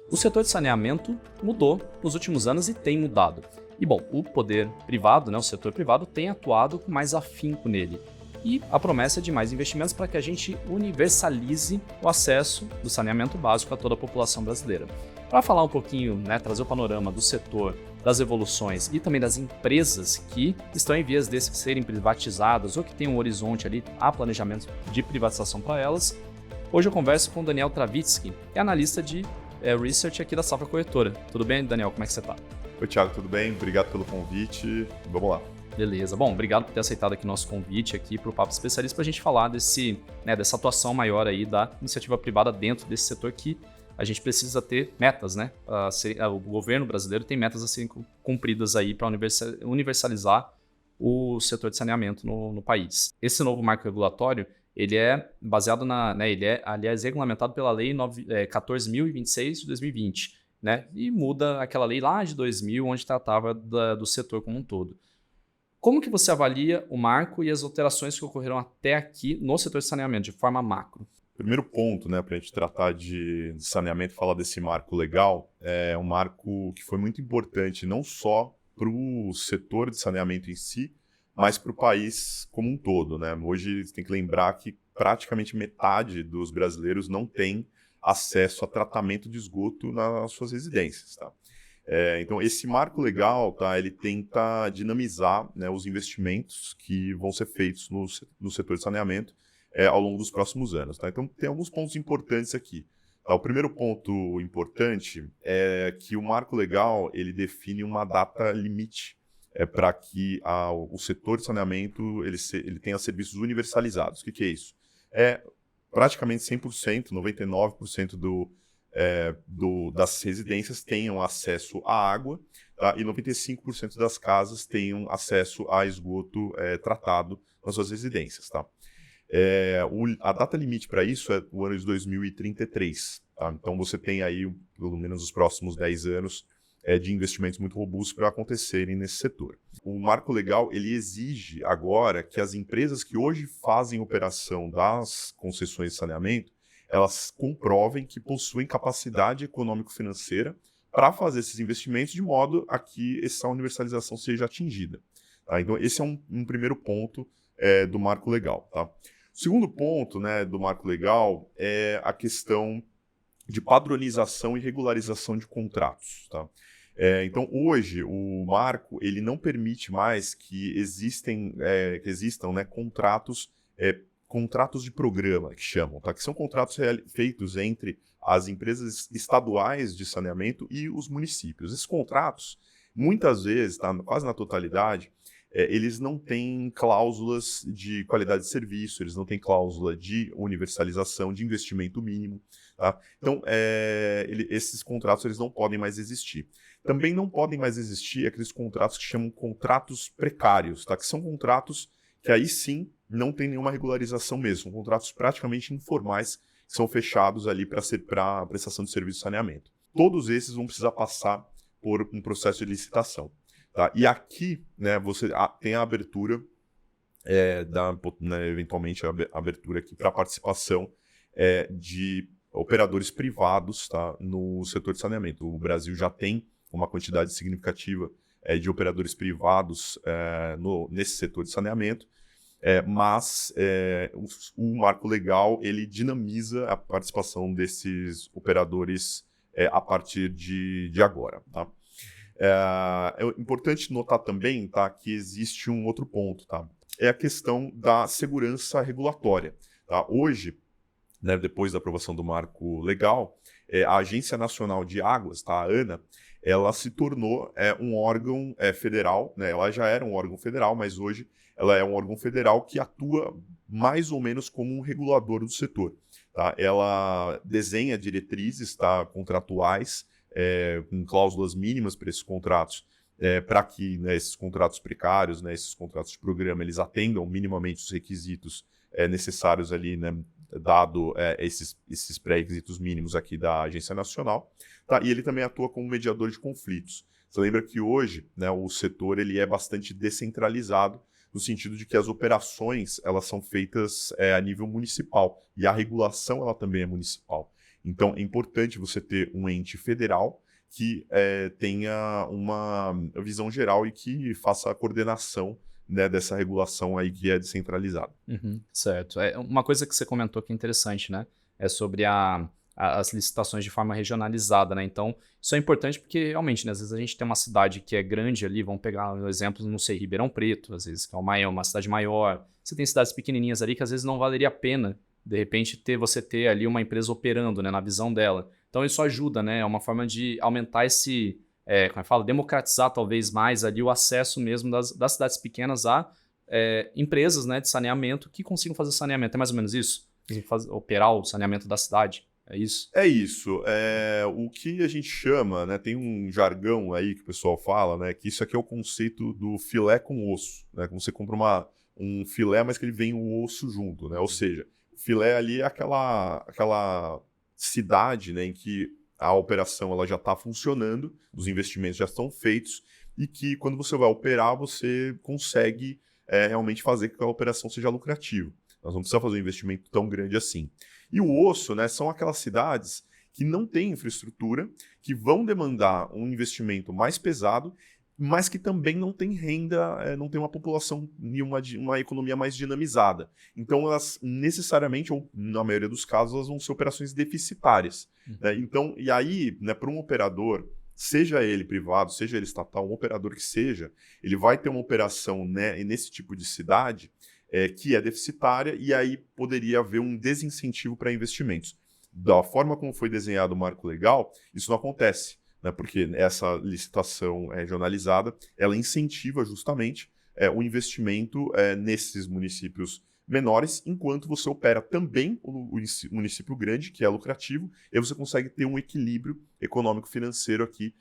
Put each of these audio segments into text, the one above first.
O setor de saneamento mudou nos últimos anos e tem mudado. E bom, o poder privado, o setor privado tem atuado com mais afinco nele. E a promessa é de mais investimentos para que a gente universalize o acesso do saneamento básico a toda a população brasileira. Para falar um pouquinho, trazer o panorama do setor, das evoluções e também das empresas que estão em vias de serem privatizadas ou que têm um horizonte ali a planejamento de privatização para elas, hoje eu converso com o Daniel Travitsky, que é analista de Research aqui da Safra Corretora. Tudo bem, Daniel? Como é que você está? Oi, Thiago, tudo bem? Obrigado pelo convite. Vamos lá. Beleza. Bom, obrigado por ter aceitado aqui nosso convite aqui para o Papo Especialista para a gente falar dessa atuação maior aí da iniciativa privada dentro desse setor que a gente precisa ter metas, o governo brasileiro tem metas a serem cumpridas aí para universalizar o setor de saneamento no país. Esse novo marco regulatório, ele é baseado ele é, aliás, regulamentado pela Lei 14.026 de 2020, e muda aquela lei lá de 2000, onde tratava do setor como um todo. Como que você avalia o marco e as alterações que ocorreram até aqui no setor de saneamento, de forma macro? Primeiro ponto, para a gente tratar de saneamento e falar desse marco legal, é um marco que foi muito importante, não só para o setor de saneamento em si, mas para o país como um todo. Hoje, você tem que lembrar que praticamente metade dos brasileiros não tem acesso a tratamento de esgoto nas suas residências. Tá? Então, esse marco legal, ele tenta dinamizar os investimentos que vão ser feitos no setor de saneamento ao longo dos próximos anos. Tá? Então, tem alguns pontos importantes aqui. Tá? O primeiro ponto importante é que o marco legal ele define uma data limite para que o setor de saneamento ele tenha serviços universalizados. O que é isso? Praticamente 100%, 99% das residências tenham acesso à água, tá? E 95% das casas tenham acesso a esgoto tratado nas suas residências. Tá? A data limite para isso é o ano de 2033. Tá? Então você tem aí pelo menos os próximos 10 anos de investimentos muito robustos para acontecerem nesse setor. O marco legal ele exige agora que as empresas que hoje fazem operação das concessões de saneamento, elas comprovem que possuem capacidade econômico-financeira para fazer esses investimentos de modo a que essa universalização seja atingida. Tá? Então esse é um primeiro ponto do marco legal. Tá? O segundo ponto do marco legal é a questão de padronização e regularização de contratos. Tá? Então, hoje, o marco ele não permite mais que existam contratos de programa, que chamam, tá? Que são contratos feitos entre as empresas estaduais de saneamento e os municípios. Esses contratos, muitas vezes, quase na totalidade, eles não têm cláusulas de qualidade de serviço, eles não têm cláusula de universalização, de investimento mínimo. Tá? Então, esses contratos eles não podem mais existir. Também não podem mais existir aqueles contratos que chamam contratos precários, tá? Que são contratos que aí sim não tem nenhuma regularização mesmo, são contratos praticamente informais que são fechados ali para a prestação de serviço de saneamento. Todos esses vão precisar passar por um processo de licitação. Tá? E aqui você tem a abertura, eventualmente a abertura aqui para a participação de operadores privados, tá, no setor de saneamento. O Brasil já tem uma quantidade significativa de operadores privados nesse setor de saneamento, mas o marco legal ele dinamiza a participação desses operadores a partir de agora. Tá? É importante notar também, tá, que existe um outro ponto, tá? É a questão da segurança regulatória. Tá? Hoje, depois da aprovação do marco legal, a Agência Nacional de Águas, tá, a ANA, ela se tornou um órgão federal, ela já era um órgão federal, mas hoje ela é um órgão federal que atua mais ou menos como um regulador do setor. Tá? Ela desenha diretrizes, tá, contratuais, com cláusulas mínimas para esses contratos, para que esses contratos precários, esses contratos de programa, eles atendam minimamente os requisitos necessários ali, dado esses pré-requisitos mínimos aqui da Agência Nacional. Tá? E ele também atua como mediador de conflitos. Você lembra que hoje o setor ele é bastante descentralizado, no sentido de que as operações elas são feitas a nível municipal e a regulação ela também é municipal. Então, é importante você ter um ente federal que tenha uma visão geral e que faça a coordenação, né, dessa regulação aí que é descentralizada. Uhum, certo. Uma coisa que você comentou que é interessante, né? É sobre as licitações de forma regionalizada, né? Então, isso é importante porque, realmente, né, às vezes a gente tem uma cidade que é grande ali, vamos pegar um exemplo, não sei, Ribeirão Preto, às vezes, que é uma cidade maior. Você tem cidades pequenininhas ali que às vezes não valeria a pena, de repente, você ter ali uma empresa operando, né, na visão dela. Então, isso ajuda, né? É uma forma de aumentar como é que fala? Democratizar talvez mais ali o acesso mesmo das cidades pequenas a empresas, né, de saneamento que consigam fazer saneamento. É mais ou menos isso? Operar o saneamento da cidade. É isso? É isso. O que a gente chama, né, tem um jargão aí que o pessoal fala, né, que isso aqui é o conceito do filé com osso, né, como você compra um filé, mas que ele vem o osso junto, né, ou seja, o filé ali é aquela cidade, né, em que a operação ela já está funcionando, os investimentos já estão feitos e que quando você vai operar, você consegue realmente fazer com que a operação seja lucrativa. Nós não precisamos fazer um investimento tão grande assim. E o osso, né, são aquelas cidades que não têm infraestrutura, que vão demandar um investimento mais pesado, mas que também não tem renda, não tem uma população e uma economia mais dinamizada. Então, elas necessariamente, ou na maioria dos casos, elas vão ser operações deficitárias. Né? Então, e aí, né, para um operador, seja ele privado, seja ele estatal, um operador que seja, ele vai ter uma operação, né, nesse tipo de cidade que é deficitária, e aí poderia haver um desincentivo para investimentos. Da forma como foi desenhado o marco legal, isso não acontece, né? Porque essa licitação regionalizada, ela incentiva justamente o investimento nesses municípios menores, enquanto você opera também o município grande, que é lucrativo, e você consegue ter um equilíbrio econômico-financeiro aqui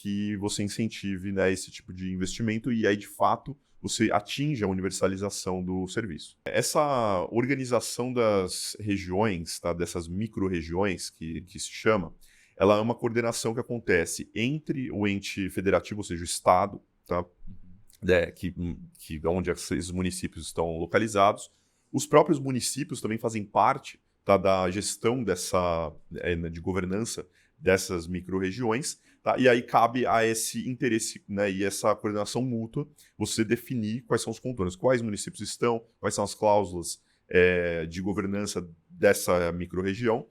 que você incentive, né, esse tipo de investimento, e aí, de fato, você atinge a universalização do serviço. Essa organização das regiões, tá, dessas micro-regiões que se chama, ela é uma coordenação que acontece entre o ente federativo, ou seja, o Estado, tá, onde esses municípios estão localizados. Os próprios municípios também fazem parte, tá, da gestão de governança dessas micro-regiões, tá? E aí cabe a esse interesse, né, e essa coordenação mútua você definir quais são os contornos, quais municípios estão, quais são as cláusulas de governança dessa micro-região,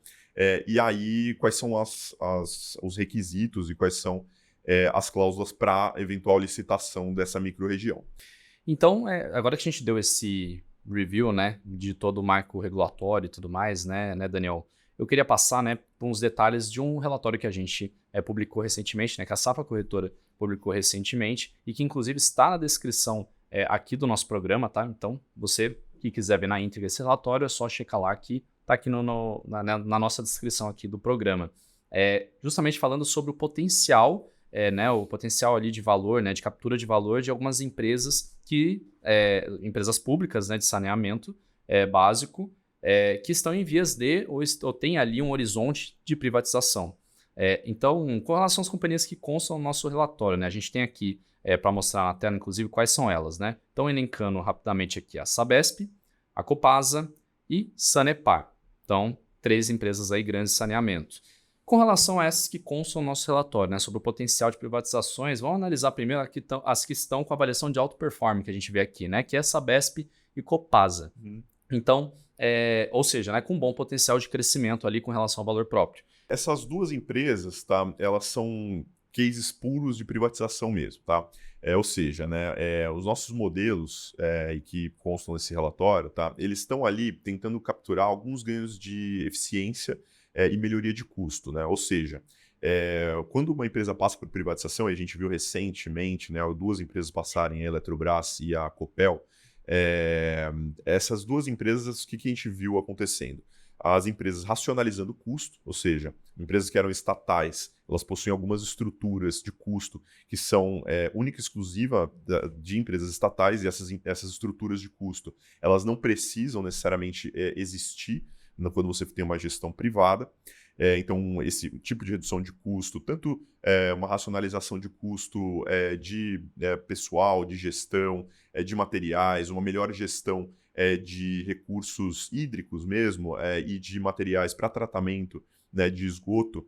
e aí quais são os requisitos e quais são as cláusulas para eventual licitação dessa micro-região. Então, agora que a gente deu esse review, né, de todo o marco regulatório e tudo mais, né, Daniel? Eu queria passar, né, por uns detalhes de um relatório que a gente publicou recentemente, né, que a Safra Corretora publicou recentemente e que inclusive está na descrição aqui do nosso programa, tá? Então, você que quiser ver na íntegra esse relatório, é só checar lá que está aqui na nossa descrição aqui do programa. Justamente falando sobre o potencial, né, o potencial ali de valor, né, de captura de valor de algumas empresas empresas públicas, né, de saneamento básico, que estão em vias de ou tem ali um horizonte de privatização. Então, com relação às companhias que constam no nosso relatório, né, a gente tem aqui para mostrar na tela, inclusive, quais são elas. Né? Então, elencando rapidamente aqui a Sabesp, a Copasa e Sanepar. Então, 3 empresas aí grandes de saneamento. Com relação a essas que constam no nosso relatório, né, sobre o potencial de privatizações, vamos analisar primeiro as que estão com avaliação de alto performance que a gente vê aqui, né, que é Sabesp e Copasa. Então, ou seja, né, com bom potencial de crescimento ali com relação ao valor próprio. Essas duas empresas, tá, elas são cases puros de privatização mesmo, tá? Ou seja, né, os nossos modelos que constam nesse relatório, tá, eles estão ali tentando capturar alguns ganhos de eficiência e melhoria de custo, né? Ou seja, quando uma empresa passa por privatização, e a gente viu recentemente, né, 2 empresas passarem, a Eletrobras e a Copel, essas 2 empresas, o que a gente viu acontecendo? As empresas racionalizando o custo, ou seja, empresas que eram estatais, elas possuem algumas estruturas de custo que são única e exclusiva de empresas estatais, e essas estruturas de custo, elas não precisam necessariamente existir quando você tem uma gestão privada. Então, esse tipo de redução de custo, tanto uma racionalização de custo de pessoal, de gestão, de materiais, uma melhor gestão de recursos hídricos mesmo, e de materiais para tratamento né, de esgoto,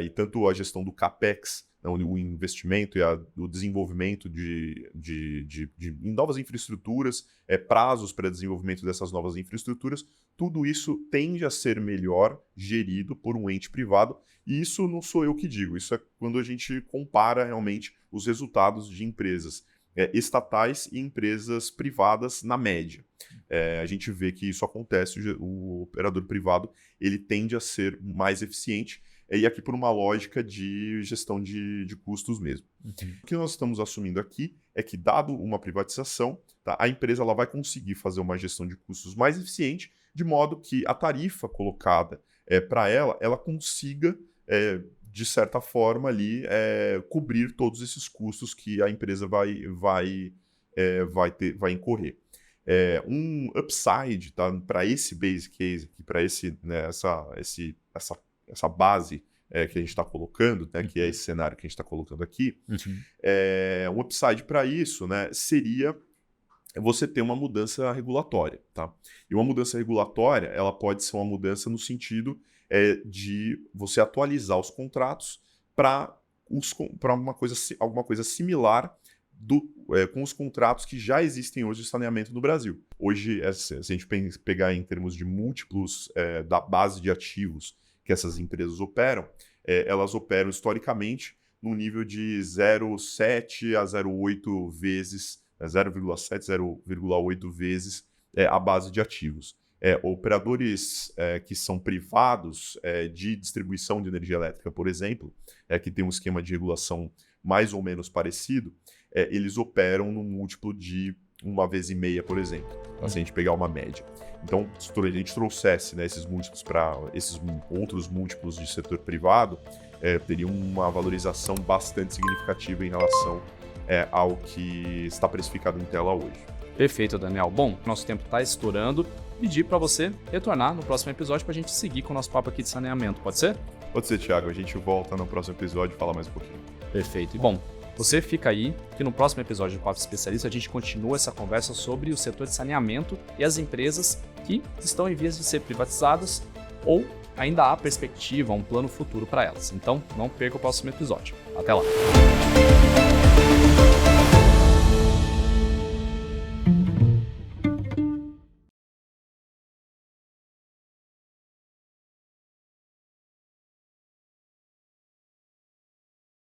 e tanto a gestão do CAPEX, o investimento e o desenvolvimento em novas infraestruturas, prazos para desenvolvimento dessas novas infraestruturas, tudo isso tende a ser melhor gerido por um ente privado, e isso não sou eu que digo, isso é quando a gente compara realmente os resultados de empresas estatais e empresas privadas na média. A gente vê que isso acontece, o operador privado ele tende a ser mais eficiente, e aqui por uma lógica de gestão de custos mesmo. O que nós estamos assumindo aqui é que, dado uma privatização, tá, a empresa ela vai conseguir fazer uma gestão de custos mais eficiente, de modo que a tarifa colocada para ela consiga, de certa forma, ali, cobrir todos esses custos que a empresa vai incorrer. Um upside, tá, para esse base case, para essa base que a gente está colocando, né, que é esse cenário que a gente está colocando aqui, um upside para isso, né, seria você ter uma mudança regulatória. Tá? E uma mudança regulatória ela pode ser uma mudança no sentido de você atualizar os contratos para alguma coisa similar com os contratos que já existem hoje de saneamento no Brasil. Hoje, se a gente pegar em termos de múltiplos da base de ativos que essas empresas operam, elas operam historicamente no nível de 0,7 a 0,8 vezes, 0,7, 0,8 vezes a base de ativos. Operadores que são privados de distribuição de energia elétrica, por exemplo, que tem um esquema de regulação mais ou menos parecido, eles operam num múltiplo de 1,5 vezes, por exemplo, se a gente pegar uma média. Então, se a gente trouxesse, né, esses múltiplos para esses outros múltiplos de setor privado, teria uma valorização bastante significativa em relação ao que está precificado em tela hoje. Perfeito, Daniel. Bom, nosso tempo está estourando. Pedir para você retornar no próximo episódio para a gente seguir com o nosso papo aqui de saneamento, pode ser? Pode ser, Thiago. A gente volta no próximo episódio e fala mais um pouquinho. Perfeito. E bom, você fica aí, que no próximo episódio do Papo Especialista a gente continua essa conversa sobre o setor de saneamento e as empresas que estão em vias de ser privatizadas ou ainda há perspectiva, um plano futuro para elas. Então, não perca o próximo episódio. Até lá!